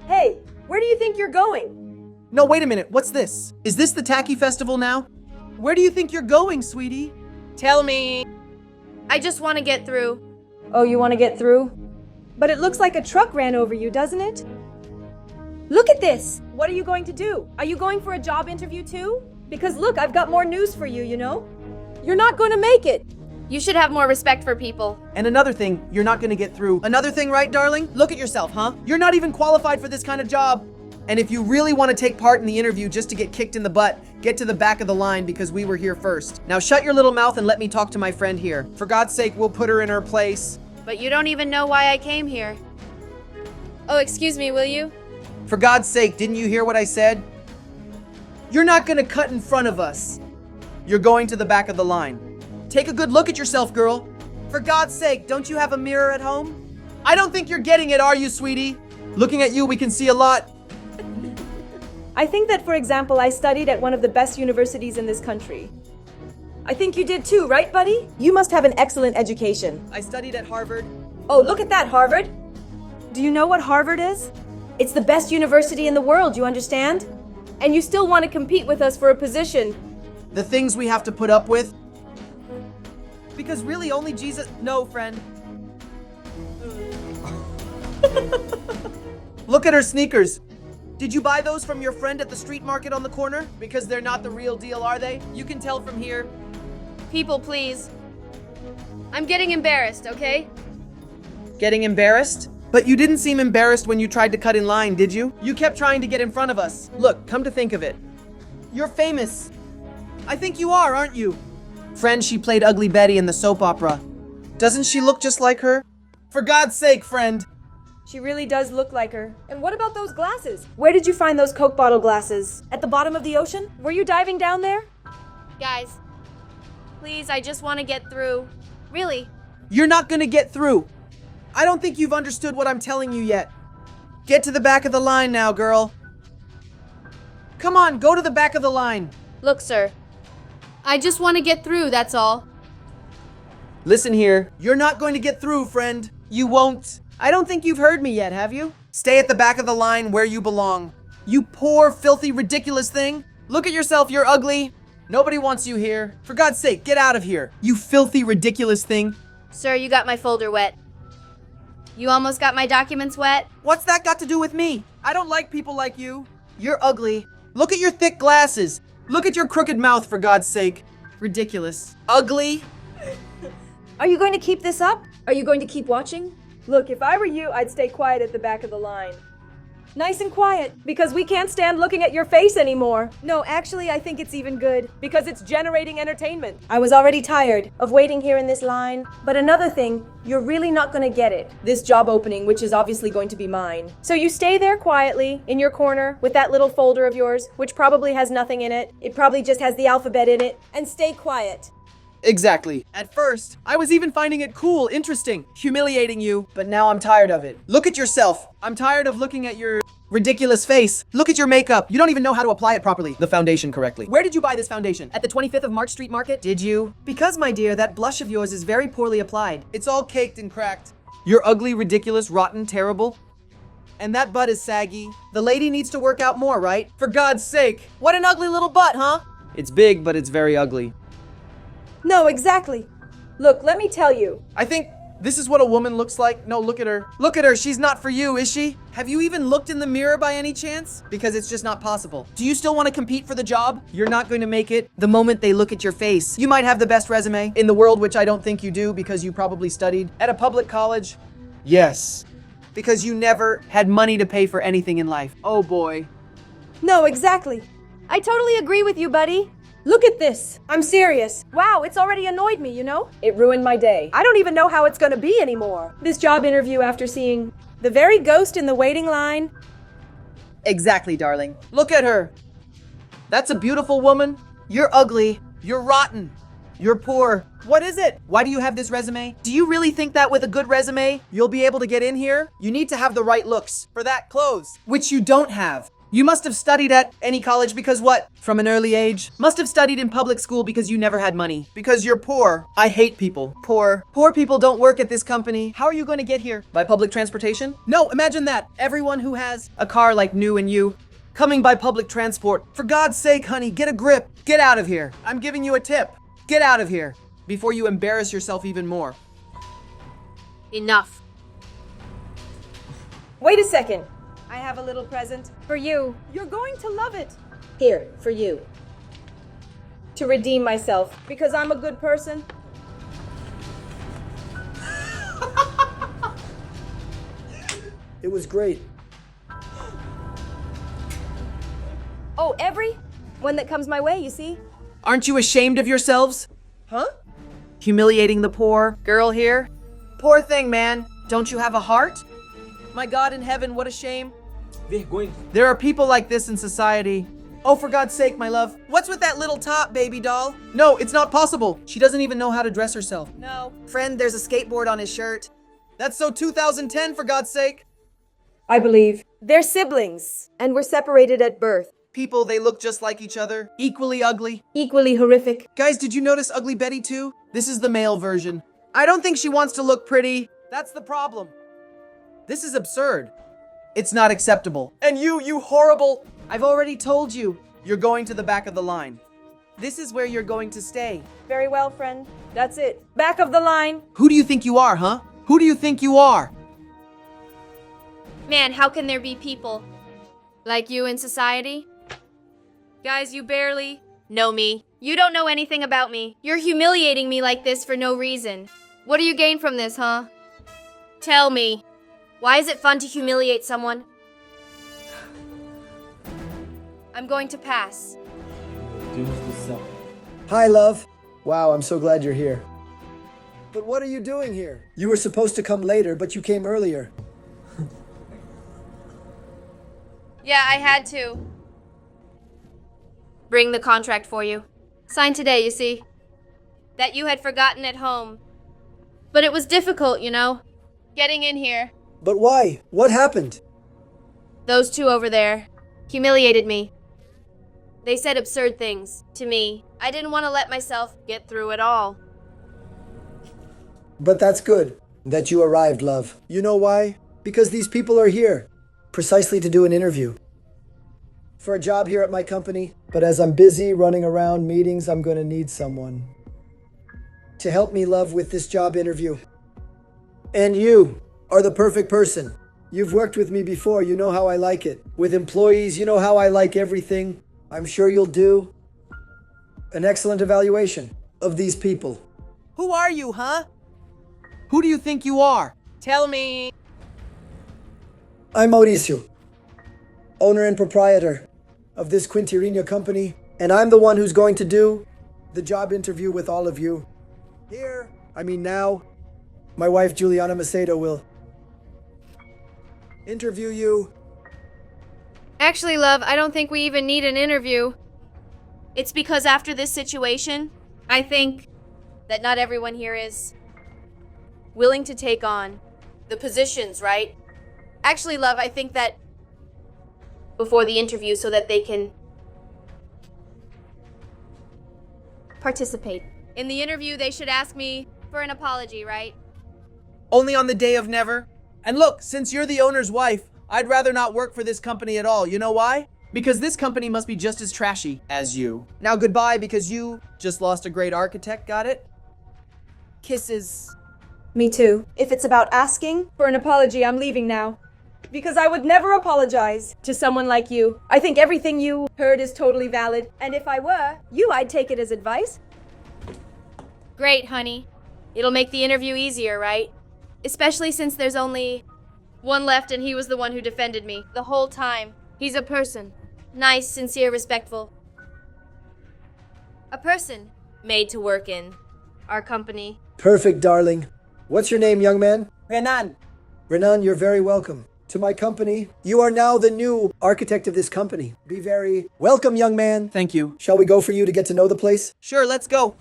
Hey, where do you think you're going? No, wait a minute, what's this? Is this the Tacky Festival now? Where do you think you're going, sweetie? Tell me. I just want to get through. Oh, you want to get through? But it looks like a truck ran over you, doesn't it? Look at this! What are you going to do? Are you going for a job interview too? Because look, I've got more news for you, you know? You're not going to make it! You should have more respect for people. And another thing, you're not gonna get through. Another thing, right, darling? Look at yourself, huh? You're not even qualified for this kind of job. And if you really want to take part in the interview just to get kicked in the butt, get to the back of the line because we were here first. Now shut your little mouth and let me talk to my friend here. For God's sake, we'll put her in her place. But you don't even know why I came here. Oh, excuse me, will you? For God's sake, didn't you hear what I said? You're not gonna cut in front of us. You're going to the back of the line. Take a good look at yourself, girl. For God's sake, don't you have a mirror at home? I don't think you're getting it, are you, sweetie? Looking at you, we can see a lot. I think that, for example, I studied at one of the best universities in this country. I think you did too, right, buddy? You must have an excellent education. I studied at Harvard. Oh, look at that, Harvard! Do you know what Harvard is? It's the best university in the world, you understand? And you still want to compete with us for a position. The things we have to put up with. Because really only Jesus... No, friend. Look at her sneakers. Did you buy those from your friend at the street market on the corner? Because they're not the real deal, are they? You can tell from here. People, please. I'm getting embarrassed, okay? Getting embarrassed? But you didn't seem embarrassed when you tried to cut in line, did you? You kept trying to get in front of us. Look, come to think of it. You're famous. I think you are, aren't you? Friend, she played Ugly Betty in the soap opera. Doesn't she look just like her? For God's sake, friend. She really does look like her. And what about those glasses? Where did you find those Coke bottle glasses? At the bottom of the ocean? Were you diving down there? Guys, please, I just want to get through. Really. You're not gonna get through. I don't think you've understood what I'm telling you yet. Get to the back of the line now, girl. Come on, go to the back of the line. Look, sir. I just want to get through, that's all. Listen here. You're not going to get through, friend. You won't. I don't think you've heard me yet, have you? Stay at the back of the line where you belong. You poor, filthy, ridiculous thing. Look at yourself, you're ugly. Nobody wants you here. For God's sake, get out of here. You filthy, ridiculous thing. Sir, you got my folder wet. You almost got my documents wet? What's that got to do with me? I don't like people like you. You're ugly. Look at your thick glasses. Look at your crooked mouth, for God's sake. Ridiculous. Ugly. Are you going to keep this up? Are you going to keep watching? Look, if I were you, I'd stay quiet at the back of the line. Nice and quiet, because we can't stand looking at your face anymore. No, actually, I think it's even good, because it's generating entertainment. I was already tired of waiting here in this line. But another thing, you're really not going to get it. This job opening, which is obviously going to be mine. So you stay there quietly, in your corner, with that little folder of yours, which probably has nothing in it. It probably just has the alphabet in it. And stay quiet. Exactly. At first, I was even finding it cool, interesting, humiliating you, but now I'm tired of it. Look at yourself. I'm tired of looking at your ridiculous face. Look at your makeup. You don't even know how to apply it properly. The foundation correctly. Where did you buy this foundation? At the 25th of March Street Market? Did you? Because, my dear, that blush of yours is very poorly applied. It's all caked and cracked. You're ugly, ridiculous, rotten, terrible. And that butt is saggy. The lady needs to work out more, right? For God's sake. What an ugly little butt, huh? It's big, but it's very ugly. No, exactly. Look, let me tell you. I think this is what a woman looks like. No, look at her. Look at her. She's not for you, is she? Have you even looked in the mirror by any chance? Because it's just not possible. Do you still want to compete for the job? You're not going to make it the moment they look at your face. You might have the best resume in the world, which I don't think you do because you probably studied at a public college. Yes. Because you never had money to pay for anything in life. Oh boy. No, exactly. I totally agree with you, buddy. Look at this. I'm serious. Wow, it's already annoyed me, you know? It ruined my day. I don't even know how it's gonna be anymore. This job interview after seeing the very ghost in the waiting line. Exactly, darling. Look at her. That's a beautiful woman. You're ugly. You're rotten. You're poor. What is it? Why do you have this resume? Do you really think that with a good resume, you'll be able to get in here? You need to have the right looks for that clothes, which you don't have. You must have studied at any college because what? From an early age? Must have studied in public school because you never had money. Because you're poor. I hate people. Poor. Poor people don't work at this company. How are you going to get here? By public transportation? No, imagine that. Everyone who has a car like New and you coming by public transport. For God's sake, honey, get a grip. Get out of here. I'm giving you a tip. Get out of here before you embarrass yourself even more. Enough. Wait a second. I have a little present. For you. You're going to love it. Here, for you. To redeem myself, because I'm a good person. It was great. Oh, every one that comes my way, you see? Aren't you ashamed of yourselves? Huh? Humiliating the poor girl here? Poor thing, man. Don't you have a heart? My God in heaven, what a shame. Vergonha. There are people like this in society. Oh, for God's sake, my love. What's with that little top, baby doll? No, it's not possible. She doesn't even know how to dress herself. No. Friend, there's a skateboard on his shirt. That's so 2010, for God's sake. I believe. They're siblings, and were separated at birth. People, they look just like each other. Equally ugly. Equally horrific. Guys, did you notice Ugly Betty too? This is the male version. I don't think she wants to look pretty. That's the problem. This is absurd. It's not acceptable. And you horrible... I've already told you, you're going to the back of the line. This is where you're going to stay. Very well, friend. That's it. Back of the line. Who do you think you are, huh? Who do you think you are? Man, how can there be people like you in society? Guys, you barely know me. You don't know anything about me. You're humiliating me like this for no reason. What do you gain from this, huh? Tell me. Why is it fun to humiliate someone? I'm going to pass. Hi, love. Wow, I'm so glad you're here. But what are you doing here? You were supposed to come later, but you came earlier. Yeah, I had to. Bring the contract for you. Signed today, you see. That you had forgotten at home. But it was difficult, you know, getting in here. But why? What happened? Those two over there humiliated me. They said absurd things to me. I didn't want to let myself get through it all. But that's good that you arrived, love. You know why? Because these people are here, precisely to do an interview. For a job here at my company. But as I'm busy running around meetings, I'm going to need someone to help me, love, with this job interview. And you are the perfect person. You've worked with me before, you know how I like it. With employees, you know how I like everything. I'm sure you'll do an excellent evaluation of these people. Who are you, huh? Who do you think you are? Tell me. I'm Mauricio, owner and proprietor of this Quintirina company, and I'm the one who's going to do the job interview with all of you. Now, my wife Juliana Macedo will interview you. Actually, love, I don't think we even need an interview. It's because after this situation, I think that not everyone here is willing to take on the positions, right? Actually, love, I think that before the interview so that they can participate. In the interview, they should ask me for an apology, right? Only on the day of never. And look, since you're the owner's wife, I'd rather not work for this company at all. You know why? Because this company must be just as trashy as you. Now goodbye, because you just lost a great architect, got it? Kisses. Me too. If it's about asking for an apology, I'm leaving now. Because I would never apologize to someone like you. I think everything you heard is totally valid. And if I were you, I'd take it as advice. Great, honey. It'll make the interview easier, right? Especially since there's only one left and he was the one who defended me the whole time. He's a person. Nice, sincere, respectful. A person made to work in our company. Perfect, darling. What's your name, young man? Renan. Renan, you're very welcome to my company. You are now the new architect of this company. Be very welcome, young man. Thank you. Shall we go for you to get to know the place? Sure, let's go.